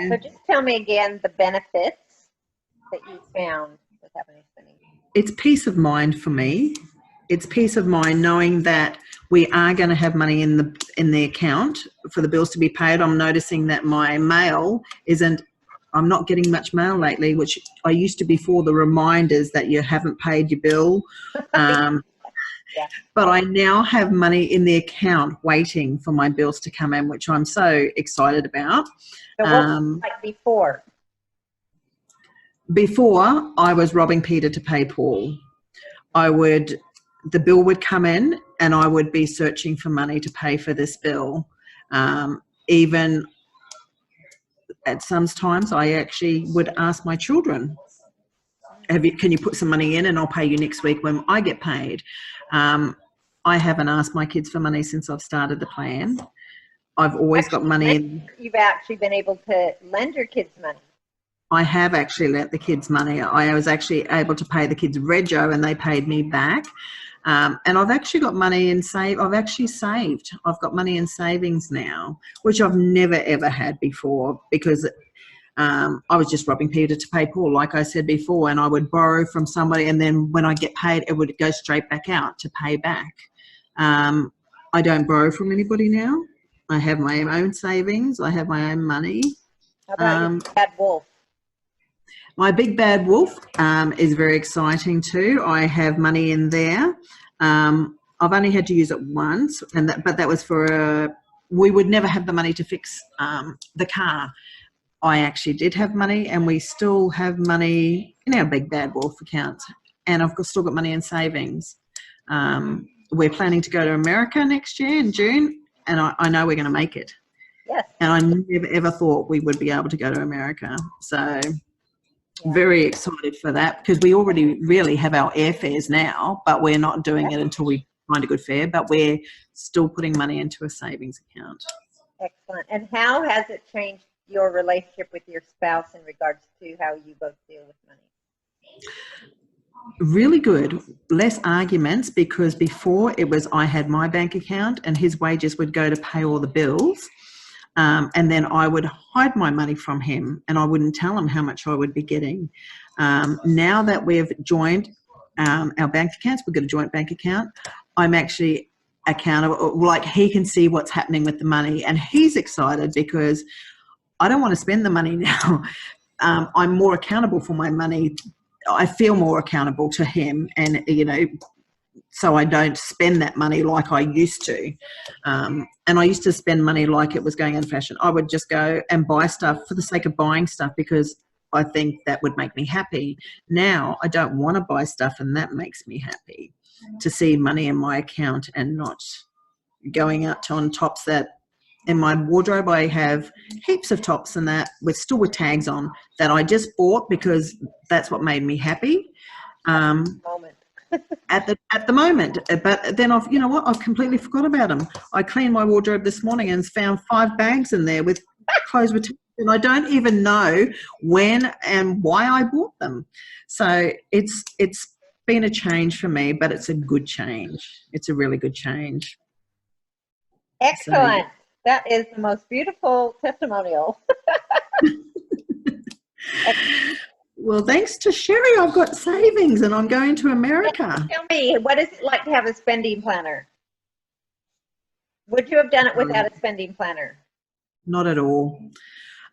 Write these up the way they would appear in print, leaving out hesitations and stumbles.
So just tell me again the benefits that you found with having a spending. It's peace of mind for me. It's peace of mind knowing that we are going to have money in the account for the bills to be paid. I'm noticing that my mail isn't. I'm not getting much mail lately, which I used to before the reminders that you haven't paid your bill. Yeah. But I now have money in the account waiting for my bills to come in, which I'm so excited about. So what was it like before? Before, I was robbing Peter to pay Paul. The bill would come in and I would be searching for money to pay for this bill. Even at some times I actually would ask my children, can you put some money in and I'll pay you next week when I get paid. I haven't asked my kids for money since I've started the plan. I've always got money in. You've actually been able to lend your kids money. I have actually lent the kids money. I was actually able to pay the kids rego and they paid me back. And I've actually got money in I've actually saved. I've got money in savings now, which I've never ever had before because I was just robbing Peter to pay Paul, like I said before, and I would borrow from somebody and then when I get paid, it would go straight back out to pay back. I don't borrow from anybody now. I have my own savings. I have my own money. How about your bad wolf? My big bad wolf is very exciting too. I have money in there. I've only had to use it once, but that was for we would never have the money to fix the car. I actually did have money, and we still have money in our big bad wolf account, and I've still got money in savings. We're planning to go to America next year in June, and I know we're going to make it. Yes. And I never ever thought we would be able to go to America, so. Very excited for that because we already really have our airfares now, but we're not doing it until we find a good fare, but we're still putting money into a savings account. Excellent. And how has it changed your relationship with your spouse in regards to how you both deal with money? Really good. Less arguments because before it was I had my bank account and his wages would go to pay all the bills. And then I would hide my money from him and I wouldn't tell him how much I would be getting. Now that we've joined our bank accounts, we've got a joint bank account, I'm actually accountable, like he can see what's happening with the money and he's excited because I don't want to spend the money now. I'm more accountable for my money. I feel more accountable to him and, so I don't spend that money like I used to. And I used to spend money like it was going out of fashion. I would just go and buy stuff for the sake of buying stuff because I think that would make me happy. Now I don't want to buy stuff and that makes me happy to see money in my account and not going out on tops that in my wardrobe. I have heaps of tops and that with tags on that I just bought because that's what made me happy. At the moment, but then I've completely forgot about them. I cleaned my wardrobe this morning and found 5 bags in there with clothes with tags, and I don't even know when and why I bought them. So it's been a change for me, but it's a good change. It's a really good change. Excellent. So, that is the most beautiful testimonial. Well, thanks to Sherry, I've got savings and I'm going to America. Tell me, what is it like to have a spending planner? Would you have done it without a spending planner? Not at all.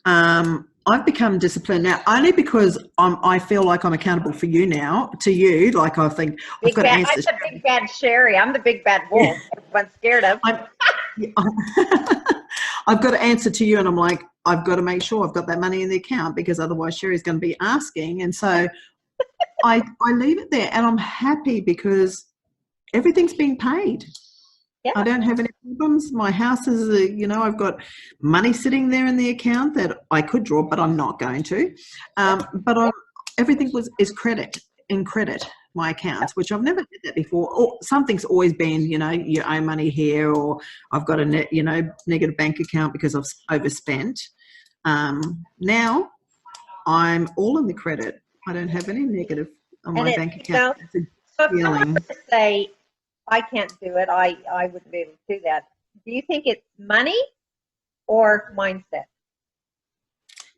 I've become disciplined now only because I feel like I'm accountable for you now, to you. Like I think I've got to answer. I'm the big bad Sherry. I'm the big bad wolf everyone's scared of. I've got to answer to you and I'm like, I've got to make sure I've got that money in the account because otherwise Sherry's going to be asking. And so I leave it there and I'm happy because everything's being paid. Yeah. I don't have any problems. My house is, I've got money sitting there in the account that I could draw, but I'm not going to. But everything is credit, my accounts, which I've never did that before. Or something's always been, you owe money here, or I've got a negative bank account because I've overspent. Now I'm all in the credit. I don't have any negative on my bank account. So if someone were to say, I can't do it, I wouldn't be able to do that. Do you think it's money or mindset?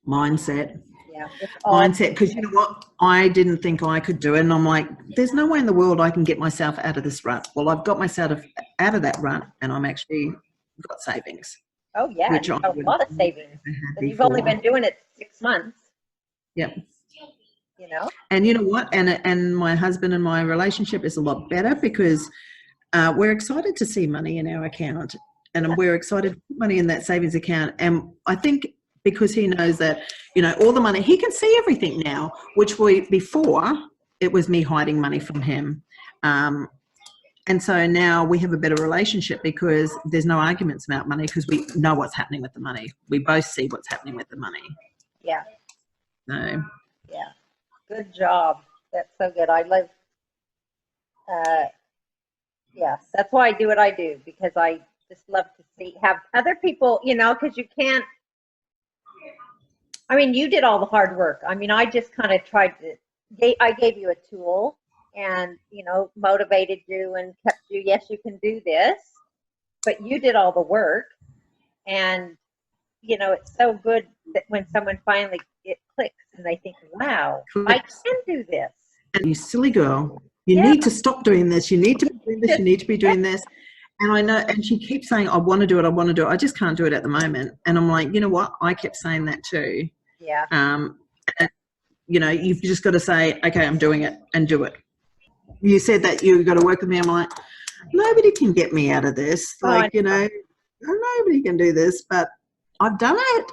mindset. Yeah. It's all Mindset, because you know what? I didn't think I could do it. And I'm like, there's no way in the world I can get myself out of this rut. Well, I've got myself out of that rut, and I'm actually got savings. Oh yeah, Which you've I got a would lot of never savings. had And you've only before. been doing it 6 months. Yep. You know? And you know what? And my husband and my relationship is a lot better because we're excited to see money in our account, and we're excited to put money in that savings account. And I think because he knows that, you know, all the money, he can see everything now, which before it was me hiding money from him. And so now we have a better relationship because there's no arguments about money because we know what's happening with the money. We both see what's happening with the money. Yeah. So. Yeah. Good job. That's so good. I love, yes, that's why I do what I do, because I just love to have other people, you know, because you can't, I mean, you did all the hard work. I mean, I just kind of tried to, I gave you a tool and, you know, motivated you and kept you, yes, you can do this, but you did all the work. And, you know, it's so good that when someone finally, it clicks and they think, wow, I can do this. And you silly girl, you need to stop doing this. You need to be doing this. You need to be doing this. And I know, and she keeps saying, I want to do it. I want to do it. I just can't do it at the moment. And I'm like, you know what? I kept saying that too. Yeah. And, you know, you've just got to say, okay, I'm doing it, and do it. You said that you got to work with me. I'm like, nobody can get me out of this. Like, you know, nobody can do this, but I've done it.